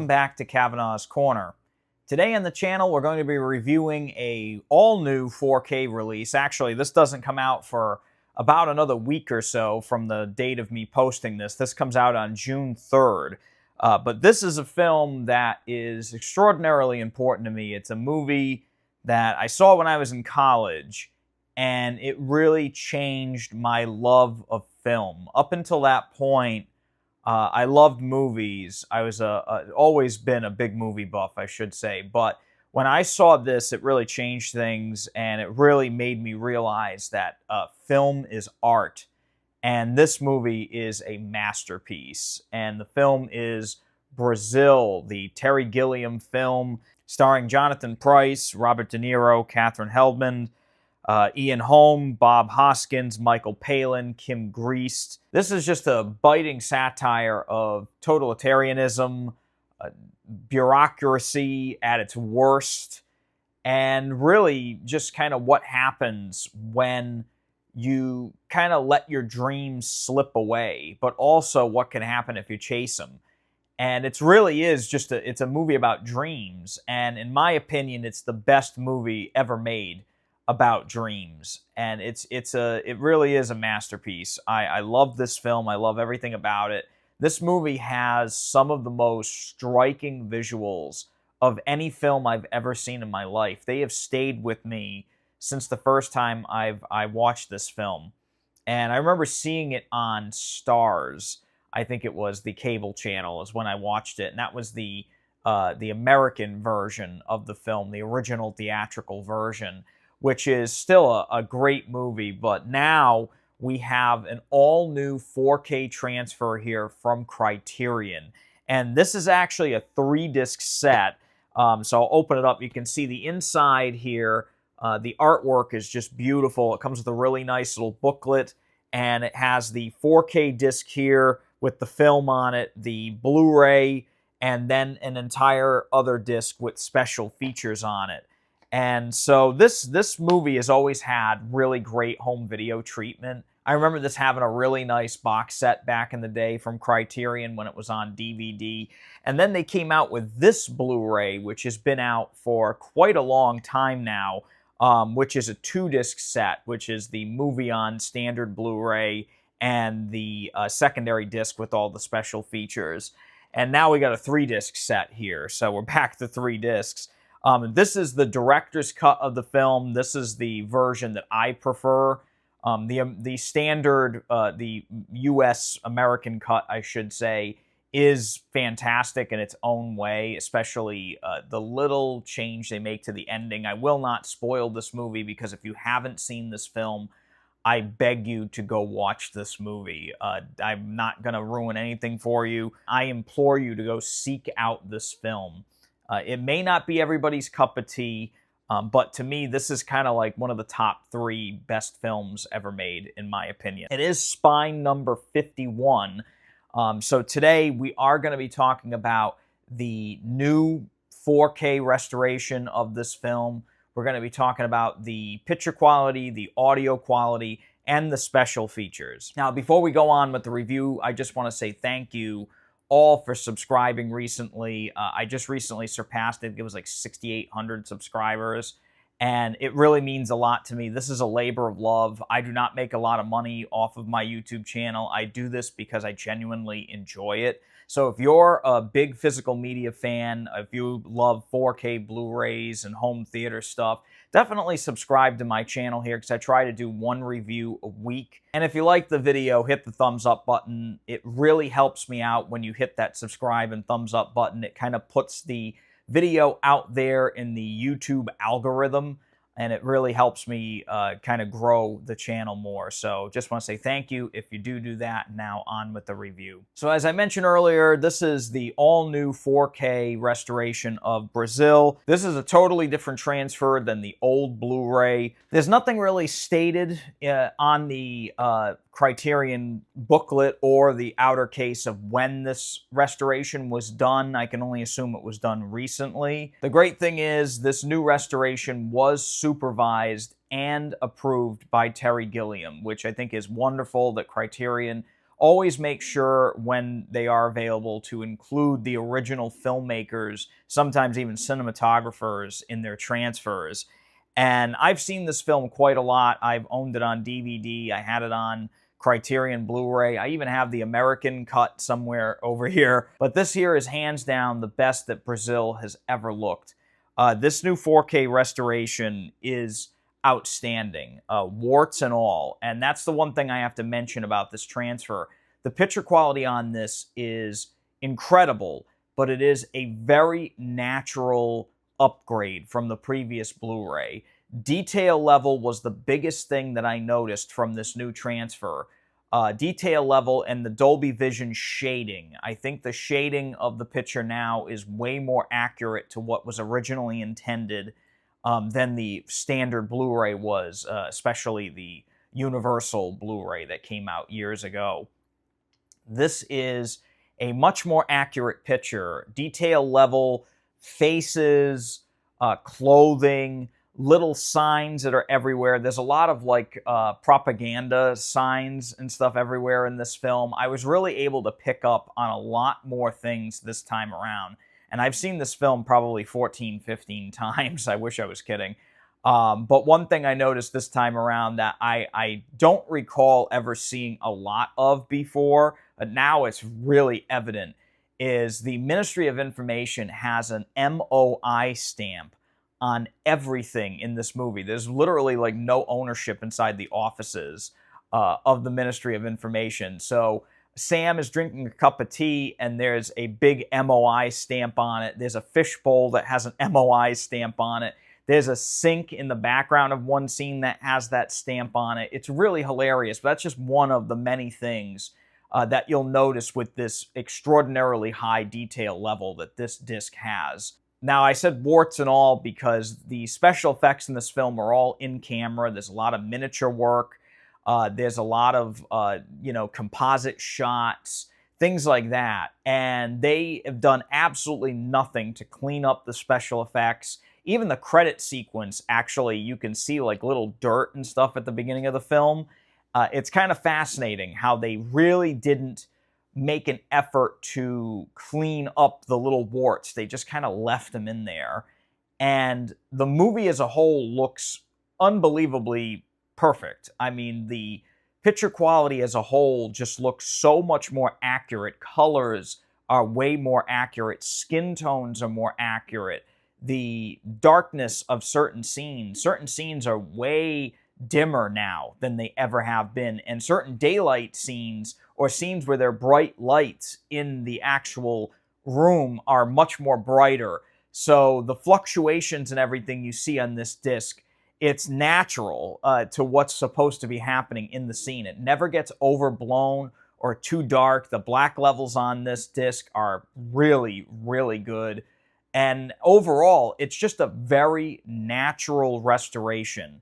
welcome back to Kavanaugh's Corner. Today on the channel, we're going to be reviewing a all-new 4K release. Actually, this doesn't come out for about another week or so from the date of me posting this. This comes out on June 3rd. But this is a film that is extraordinarily important to me. It's a movie that I saw when I was in college, and it really changed my love of film. Up until that point, I loved movies. I was always been a big movie buff, I should say. But when I saw this, it really changed things, and it really made me realize that film is art. And this movie is a masterpiece. And the film is Brazil, the Terry Gilliam film starring Jonathan Pryce, Robert De Niro, Katherine Heldman, Ian Holm, Bob Hoskins, Michael Palin, Kim Greist. This is just a biting satire of totalitarianism, bureaucracy at its worst, and really just kind of what happens when you kind of let your dreams slip away, but also what can happen if you chase them. And it really is just it's a movie about dreams, and in my opinion, it's the best movie ever made about dreams, and it really is a masterpiece. I love this film. I love everything about it. This movie has some of the most striking visuals of any film I've ever seen in my life. They have stayed with me since the first time I watched this film, and I remember seeing it on Stars. I think it was the cable channel is when I watched it, and that was the American version of the film, the original theatrical version, which is still a great movie. But now we have an all-new 4K transfer here from Criterion. And this is actually a 3-disc set. So I'll open it up. You can see the inside here. The artwork is just beautiful. It comes with a really nice little booklet, and it has the 4K disc here with the film on it, the Blu-ray, and then an entire other disc with special features on it. And so this movie has always had really great home video treatment. I remember this having a really nice box set back in the day from Criterion when it was on DVD. And then they came out with this Blu-ray, which has been out for quite a long time now, which is a 2-disc set, which is the movie on standard Blu-ray and the secondary disc with all the special features. And now we got a 3-disc set here, so we're back to 3 discs. This is the director's cut of the film. This is the version that I prefer. The standard, the U.S. American cut, I should say, is fantastic in its own way, especially the little change they make to the ending. I will not spoil this movie because if you haven't seen this film, I beg you to go watch this movie. I'm not going to ruin anything for you. I implore you to go seek out this film. It may not be everybody's cup of tea, but to me, this is kind of like one of the top 3 best films ever made, in my opinion. It is spine number 51. So today, we are going to be talking about the new 4K restoration of this film. We're going to be talking about the picture quality, the audio quality, and the special features. Now, before we go on with the review, I just want to say thank you all for subscribing recently. I just recently surpassed it. It was like 6,800 subscribers, and it really means a lot to me. This is a labor of love. I do not make a lot of money off of my YouTube channel. I do this because I genuinely enjoy it. So if you're a big physical media fan, if you love 4K Blu-rays and home theater stuff, definitely subscribe to my channel here because I try to do 1 review a week. And if you like the video, hit the thumbs up button. It really helps me out when you hit that subscribe and thumbs up button. It kind of puts the video out there in the YouTube algorithm, and it really helps me kind of grow the channel more. So just want to say thank you if you do that. Now on with the review. So as I mentioned earlier, this is the all-new 4K restoration of Brazil. This is a totally different transfer than the old Blu-ray. There's nothing really stated on the Criterion booklet or the outer case of when this restoration was done. I can only assume it was done recently. The great thing is this new restoration was supervised and approved by Terry Gilliam, which I think is wonderful that Criterion always make sure when they are available to include the original filmmakers, sometimes even cinematographers, in their transfers. And I've seen this film quite a lot. I've owned it on DVD. I had it on Criterion Blu-ray. I even have the American cut somewhere over here. But this here is hands down the best that Brazil has ever looked. This new 4K restoration is outstanding, warts and all. And that's the one thing I have to mention about this transfer. The picture quality on this is incredible, but it is a very natural upgrade from the previous Blu-ray. Detail level was the biggest thing that I noticed from this new transfer. Detail level and the Dolby Vision shading. I think the shading of the picture now is way more accurate to what was originally intended than the standard Blu-ray was, especially the Universal Blu-ray that came out years ago. This is a much more accurate picture. Detail level, faces, clothing, little signs that are everywhere. There's a lot of like propaganda signs and stuff everywhere in this film. I was really able to pick up on a lot more things this time around. And I've seen this film probably 14, 15 times. I wish I was kidding. But one thing I noticed this time around that I don't recall ever seeing a lot of before, but now it's really evident, is the Ministry of Information has an MOI stamp on everything in this movie. There's literally like no ownership inside the offices of the Ministry of Information. So Sam is drinking a cup of tea and there's a big MOI stamp on it. There's a fishbowl that has an MOI stamp on it. There's a sink in the background of one scene that has that stamp on it. It's really hilarious, but that's just one of the many things that you'll notice with this extraordinarily high detail level that this disc has. Now, I said warts and all because the special effects in this film are all in camera. There's a lot of miniature work. There's a lot of, composite shots, things like that. And they have done absolutely nothing to clean up the special effects. Even the credit sequence, actually, you can see like little dirt and stuff at the beginning of the film. It's kind of fascinating how they really didn't make an effort to clean up the little warts. They just kind of left them in there. And the movie as a whole looks unbelievably perfect. I mean, the picture quality as a whole just looks so much more accurate. Colors are way more accurate. Skin tones are more accurate. The darkness of certain scenes are way dimmer now than they ever have been. And certain daylight scenes or scenes where there are bright lights in the actual room are much more brighter. So the fluctuations and everything you see on this disc, it's natural to what's supposed to be happening in the scene. It never gets overblown or too dark. The black levels on this disc are really, really good. And overall, it's just a very natural restoration.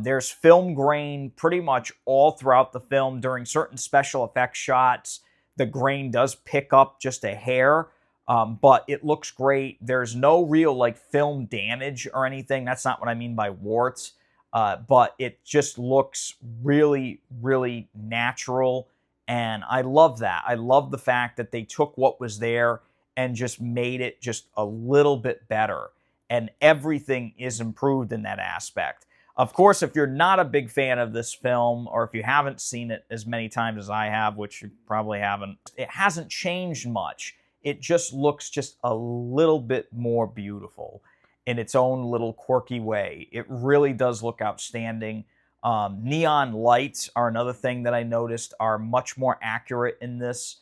There's film grain pretty much all throughout the film. During certain special effects shots, the grain does pick up just a hair, but it looks great. There's no real like film damage or anything. That's not what I mean by warts, but it just looks really, really natural, and I love that. I love the fact that they took what was there and just made it just a little bit better, and everything is improved in that aspect. Of course, if you're not a big fan of this film, or if you haven't seen it as many times as I have, which you probably haven't, it hasn't changed much. It just looks just a little bit more beautiful in its own little quirky way. It really does look outstanding. Neon lights are another thing that I noticed are much more accurate in this.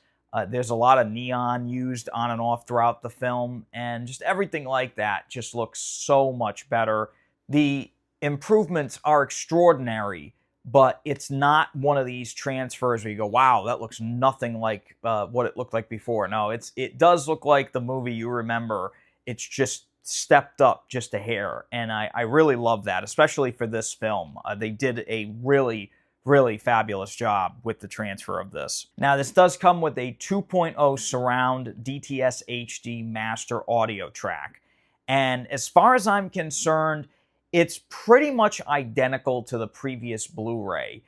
There's a lot of neon used on and off throughout the film, and just everything like that just looks so much better. The improvements are extraordinary, but it's not one of these transfers where you go, wow, that looks nothing like what it looked like before. No, it does look like the movie you remember. It's just stepped up just a hair, and I really love that, especially for this film. They did a really, really fabulous job with the transfer of this. Now, this does come with a 2.0 surround DTS HD master audio track, and as far as I'm concerned, it's pretty much identical to the previous Blu-ray.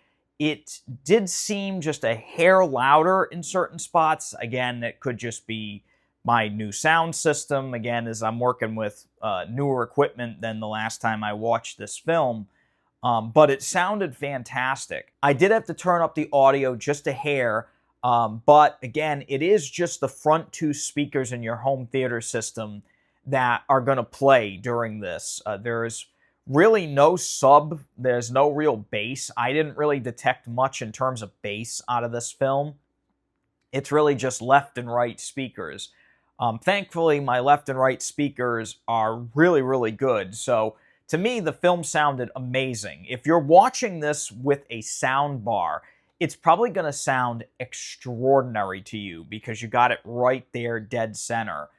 It did seem just a hair louder in certain spots. Again, it could just be my new sound system, again, as I'm working with newer equipment than the last time I watched this film. But it sounded fantastic. I did have to turn up the audio just a hair, but again, it is just the front two speakers in your home theater system that are going to play during this. There's really no sub, there's no real bass. I didn't really detect much in terms of bass out of this film. It's really just left and right speakers. Thankfully, my left and right speakers are really, really good. So to me, the film sounded amazing. If you're watching this with a sound bar, it's probably going to sound extraordinary to you because you got it right there, dead center.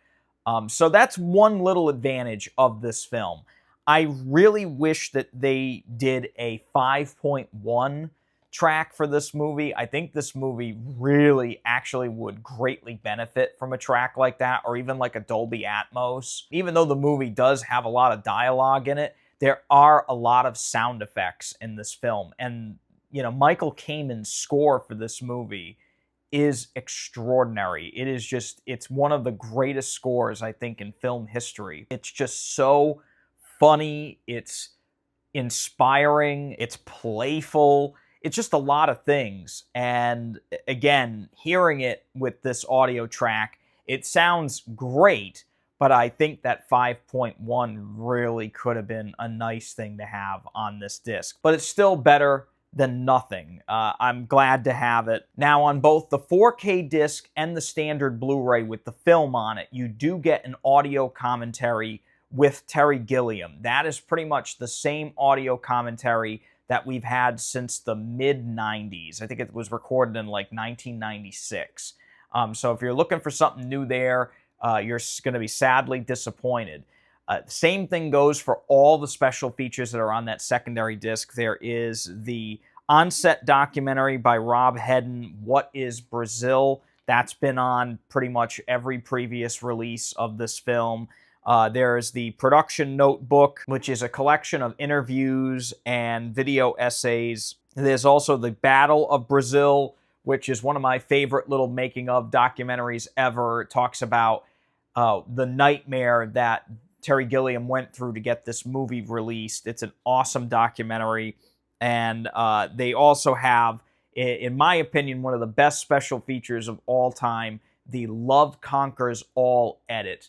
So that's one little advantage of this film. I really wish that they did a 5.1 track for this movie. I think this movie really actually would greatly benefit from a track like that, or even like a Dolby Atmos. Even though the movie does have a lot of dialogue in it, there are a lot of sound effects in this film. And, you know, Michael Kamen's score for this movie is extraordinary. It is just, it's one of the greatest scores, I think, in film history. It's just so funny, it's inspiring, it's playful, it's just a lot of things. And again, hearing it with this audio track, it sounds great, but I think that 5.1 really could have been a nice thing to have on this disc. But it's still better than nothing. I'm glad to have it. Now, on both the 4K disc and the standard Blu-ray with the film on it, you do get an audio commentary with Terry Gilliam. That is pretty much the same audio commentary that we've had since the mid-90s. I think it was recorded in like 1996. So if you're looking for something new there, you're going to be sadly disappointed. Same thing goes for all the special features that are on that secondary disc. There is the on-set documentary by Rob Hedden, What is Brazil? That's been on pretty much every previous release of this film. There's the production notebook, which is a collection of interviews and video essays. There's also the Battle of Brazil, which is one of my favorite little making-of documentaries ever. It talks about the nightmare that Terry Gilliam went through to get this movie released. It's an awesome documentary. And they also have, in my opinion, one of the best special features of all time, the Love Conquers All edit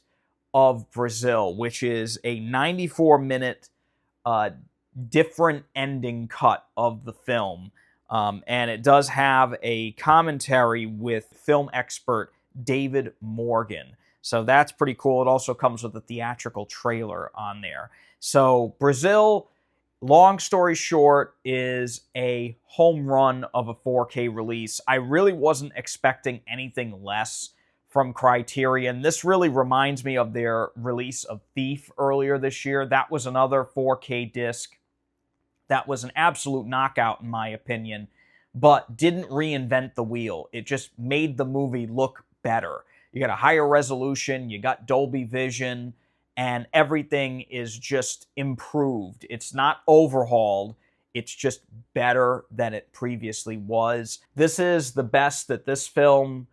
of Brazil, which is a 94-minute different ending cut of the film. And it does have a commentary with film expert David Morgan. So that's pretty cool. It also comes with a theatrical trailer on there. So Brazil, long story short, is a home run of a 4K release. I really wasn't expecting anything less from Criterion. This really reminds me of their release of Thief earlier this year. That was another 4K disc. That was an absolute knockout, in my opinion, but didn't reinvent the wheel. It just made the movie look better. You got a higher resolution, you got Dolby Vision, and everything is just improved. It's not overhauled, it's just better than it previously was. This is the best that this film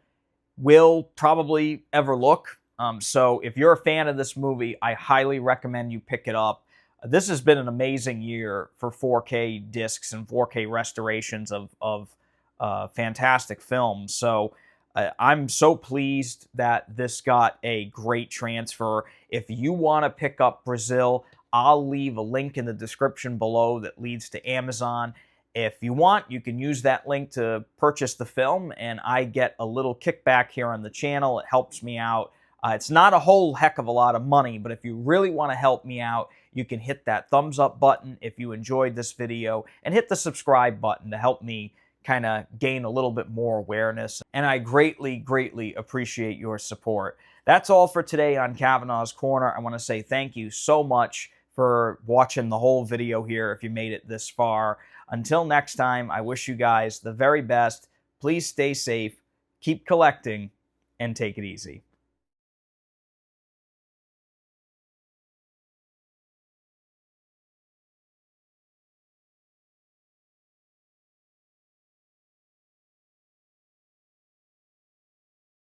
will probably ever look. So if you're a fan of this movie, I highly recommend you pick it up. This has been an amazing year for 4K discs and 4K restorations of fantastic films. So I'm so pleased that this got a great transfer. If you want to pick up Brazil, I'll leave a link in the description below that leads to Amazon. If you want, you can use that link to purchase the film, and I get a little kickback here on the channel. It helps me out. It's not a whole heck of a lot of money, but if you really want to help me out, you can hit that thumbs up button if you enjoyed this video, and hit the subscribe button to help me kind of gain a little bit more awareness. And I greatly, greatly appreciate your support. That's all for today on Kavanaugh's Corner. I want to say thank you so much for watching the whole video here if you made it this far. Until next time, I wish you guys the very best. Please stay safe, keep collecting, and take it easy.